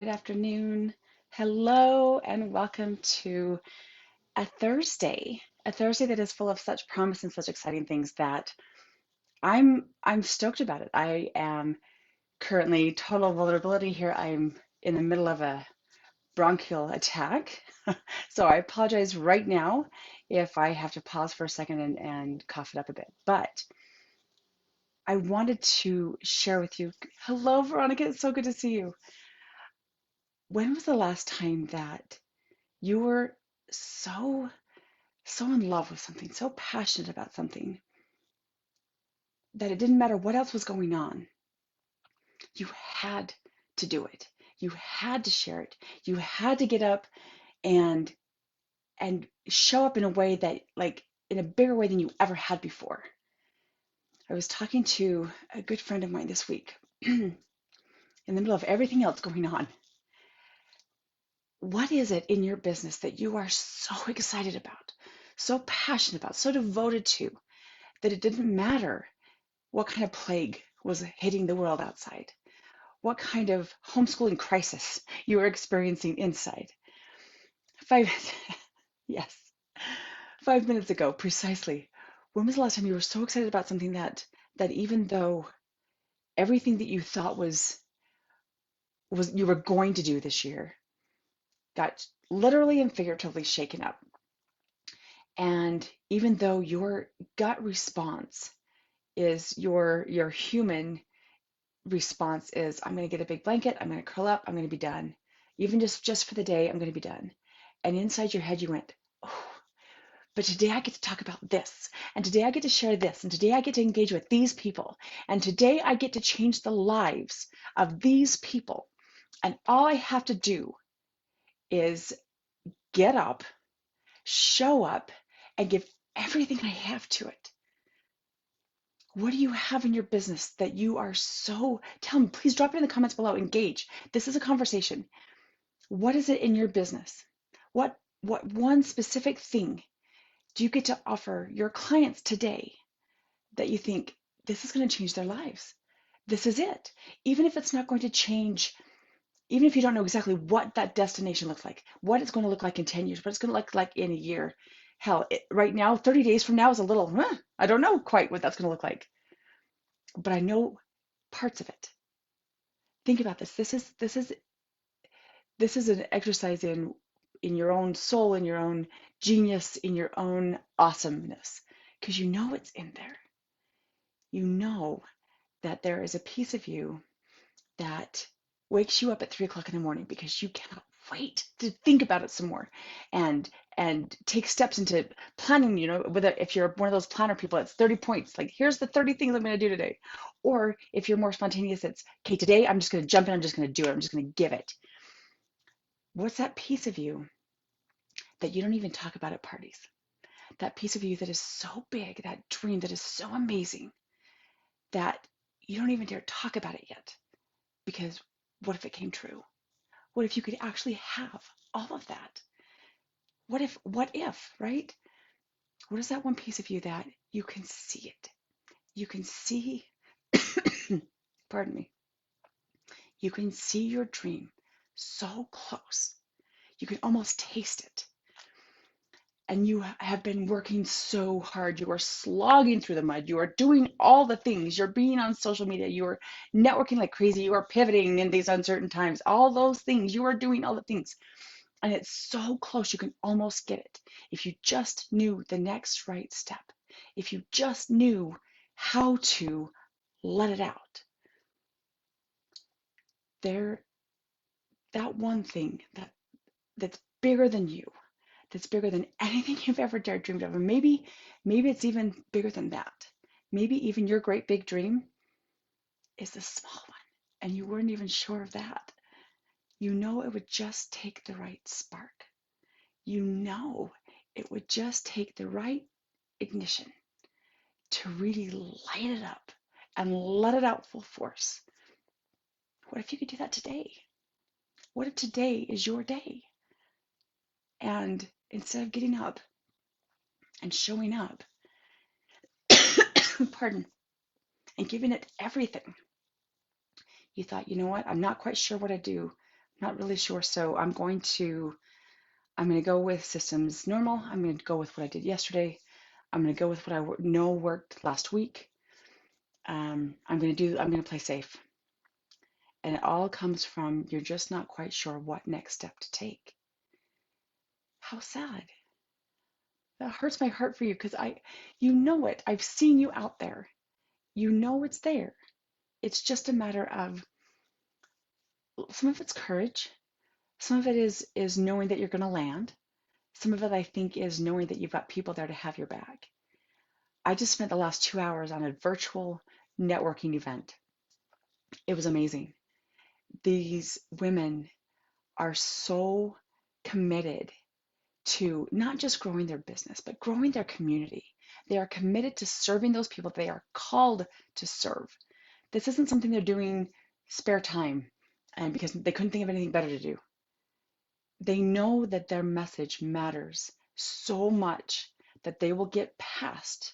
Good afternoon. Hello and welcome to a Thursday that is full of such promise and such exciting things that I'm stoked about it. I am currently total vulnerability here. I'm in the middle of a bronchial attack. So I apologize right now if I have to pause for a second and cough it up a bit. But I wanted to share with you. Hello, Veronica. It's so good to see you. When was the last time that you were so in love with something, so passionate about something that it didn't matter what else was going on. You had to do it. You had to share it. You had to get up and show up in a way that like in a bigger way than you ever had before. I was talking to a good friend of mine this week in the middle of everything else going on. What is it in your business that you are so excited about, so passionate about, so devoted to that it didn't matter what kind of plague was hitting the world outside, what kind of homeschooling crisis you were experiencing inside. Five, yes, 5 minutes ago, precisely. When was the last time you were so excited about something that even though everything that you thought was you were going to do this year got literally and figuratively shaken up, and even though your gut response is your human response is I'm going to get a big blanket, I'm going to curl up, I'm going to be done. Even just for the day, I'm going to be done. And inside your head you went, "Oh, but today I get to talk about this, and today I get to share this, and today I get to engage with these people, and today I get to change the lives of these people. And all I have to do is get up, show up, and give everything I have to it." What do you have in your business that you are so, tell me, please drop it in the comments below, engage. This is a conversation. What is it in your business? What one specific thing do you get to offer your clients today that you think this is going to change their lives? This is it. Even if it's not going to change, even if you don't know exactly what that destination looks like, what it's going to look like in 10 years, what it's going to look like in a year. Hell, right now, 30 days from now is a little, I don't know quite what that's going to look like, but I know parts of it. Think about this. This is an exercise in your own soul, in your own genius, in your own awesomeness, because you know it's in there. You know that there is a piece of you that wakes you up at 3 o'clock in the morning because you cannot wait to think about it some more and take steps into planning, whether if you're one of those planner people, it's 30 points, like here's the 30 things I'm going to do today. Or if you're more spontaneous, it's okay, today I'm just going to jump in, I'm just going to do it, I'm just going to give it. What's that piece of you that you don't even talk about at parties? That piece of you that is so big, that dream that is so amazing that you don't even dare talk about it yet. Because what if it came true? What if you could actually have all of that? What if, right? What is that one piece of you that you can see it? You can see, pardon me, you can see your dream so close. You can almost taste it. And you have been working so hard. You are slogging through the mud. You are doing all the things. You're being on social media. You are networking like crazy. You are pivoting in these uncertain times. All those things. You are doing all the things. And it's so close. You can almost get it. If you just knew the next right step, if you just knew how to let it out, there, that one thing that's bigger than you, that's bigger than anything you've ever dared dreamed of. And maybe it's even bigger than that. Maybe even your great big dream is the small one, and you weren't even sure of that. You know it would just take the right spark. You know it would just take the right ignition to really light it up and let it out full force. What if you could do that today? What if today is your day? And instead of getting up and showing up, pardon, and giving it everything, you thought, you know what? I'm not quite sure what I do. Not really sure. So I'm going to go with systems normal. I'm going to go with what I did yesterday. I'm going to go with what I know worked last week. I'm going to play safe. And it all comes from you're just not quite sure what next step to take. How sad. That hurts my heart for you because you know it. I've seen you out there. You know it's there. It's just a matter of some of it's courage. Some of it is knowing that you're going to land. Some of it, I think, is knowing that you've got people there to have your back. I just spent the last 2 hours on a virtual networking event. It was amazing. These women are so committed to not just growing their business, but growing their community. They are committed to serving those people they are called to serve. This isn't something they're doing spare time and because they couldn't think of anything better to do. They know that their message matters so much that they will get past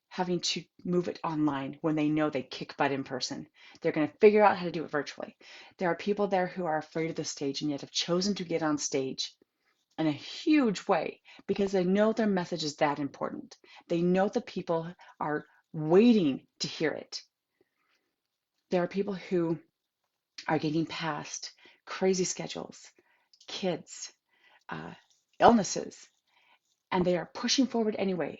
having to move it online when they know they kick butt in person. They're going to figure out how to do it virtually. There are people there who are afraid of the stage and yet have chosen to get on stage in a huge way because they know their message is that important. They know the people are waiting to hear it. There are people who are getting past crazy schedules, kids, uh, illnesses, and they are pushing forward anyway,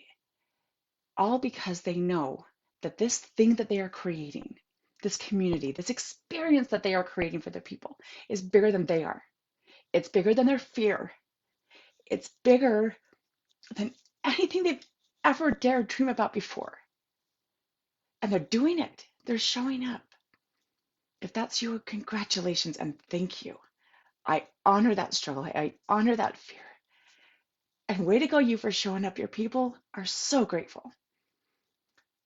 all because they know that this thing that they are creating, this community, this experience that they are creating for their people is bigger than they are. It's bigger than their fear. It's bigger than anything they've ever dared dream about before. And they're doing it. They're showing up. If that's you, congratulations and thank you. I honor that struggle. I honor that fear. And way to go, you, for showing up. Your people are so grateful.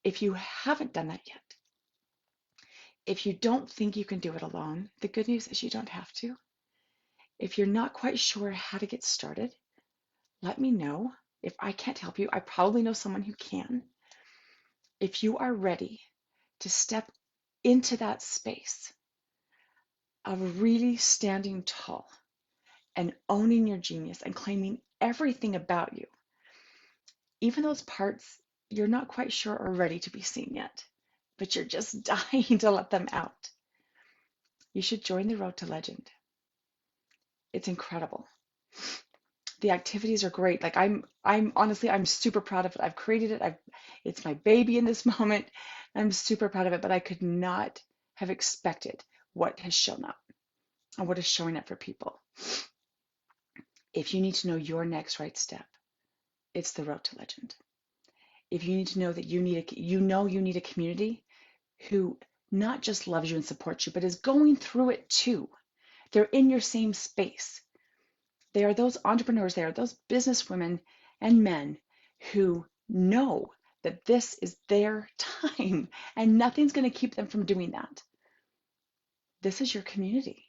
If you haven't done that yet, if you don't think you can do it alone, the good news is you don't have to. If you're not quite sure how to get started, let me know. If I can't help you, I probably know someone who can. If you are ready to step into that space of really standing tall and owning your genius and claiming everything about you, even those parts you're not quite sure are ready to be seen yet, but you're just dying to let them out, you should join the Road to Legend. It's incredible. The activities are great. Like I'm honestly, I'm super proud of it. I've created it. It's my baby in this moment. I'm super proud of it, but I could not have expected what has shown up and what is showing up for people. If you need to know your next right step, it's the Road to Legend. If you need to know that you need a community who not just loves you and supports you, but is going through it too. They're in your same space. They are those entrepreneurs, they are those business women and men who know that this is their time and nothing's going to keep them from doing that. This is your community.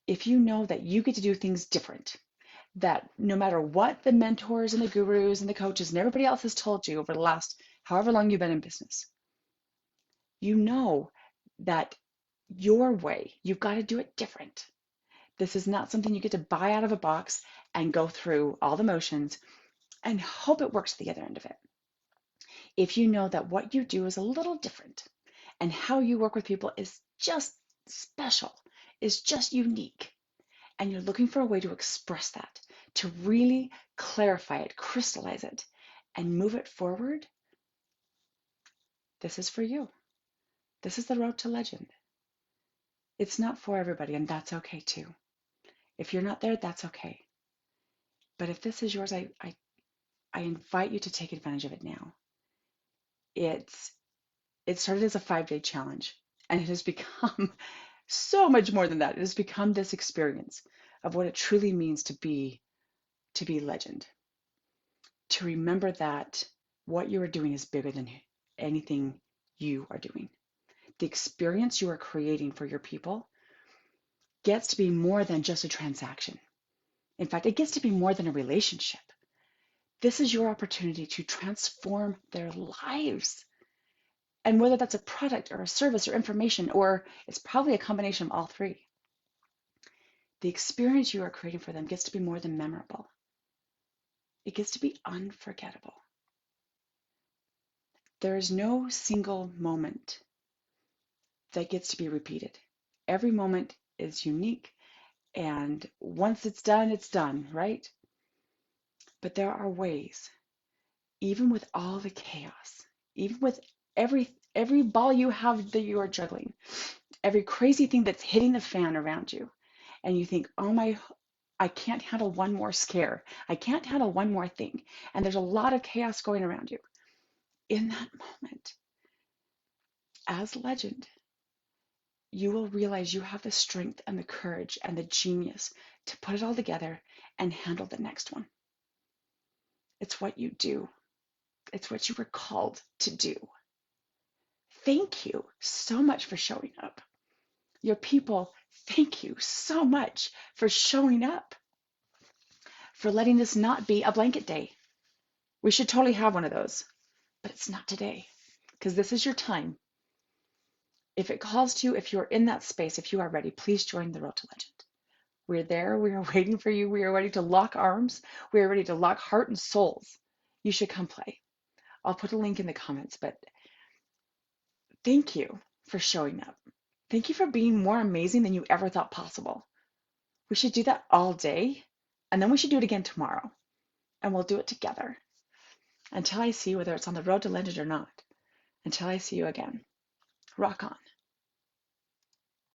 If you know that you get to do things different, that no matter what the mentors and the gurus and the coaches and everybody else has told you over the last however long you've been in business, you know that your way, you've got to do it different. This is not something you get to buy out of a box and go through all the motions and hope it works at the other end of it. If you know that what you do is a little different and how you work with people is just special, is just unique, and you're looking for a way to express that, to really clarify it, crystallize it, and move it forward, this is for you. This is the Road to Legend. It's not for everybody, and that's okay too. If you're not there, that's okay. But if this is yours, I invite you to take advantage of it now. It started as a 5-day challenge, and it has become so much more than that. It has become this experience of what it truly means to be legend. To remember that what you are doing is bigger than anything you are doing. The experience you are creating for your people gets to be more than just a transaction. In fact, it gets to be more than a relationship. This is your opportunity to transform their lives. And whether that's a product or a service or information, or it's probably a combination of all three, the experience you are creating for them gets to be more than memorable. It gets to be unforgettable. There is no single moment that gets to be repeated. Every moment is unique, and once it's done, right? But there are ways, even with all the chaos, even with every ball you have that you are juggling, every crazy thing that's hitting the fan around you, and you think, oh my, I can't handle one more scare. I can't handle one more thing. And there's a lot of chaos going around you. In that moment, as legend, you will realize you have the strength and the courage and the genius to put it all together and handle the next one. It's what you do. It's what you were called to do. Thank you so much for showing up. Your people, thank you so much for showing up, for letting this not be a blanket day. We should totally have one of those, but it's not today, because this is your time. If it calls to you, if you're in that space, if you are ready, please join the Road to Legend. We're there. We are waiting for you. We are ready to lock arms. We are ready to lock heart and souls. You should come play. I'll put a link in the comments, but thank you for showing up. Thank you for being more amazing than you ever thought possible. We should do that all day, and then we should do it again tomorrow, and we'll do it together until I see you, whether it's on the Road to Legend or not, until I see you again. Rock on.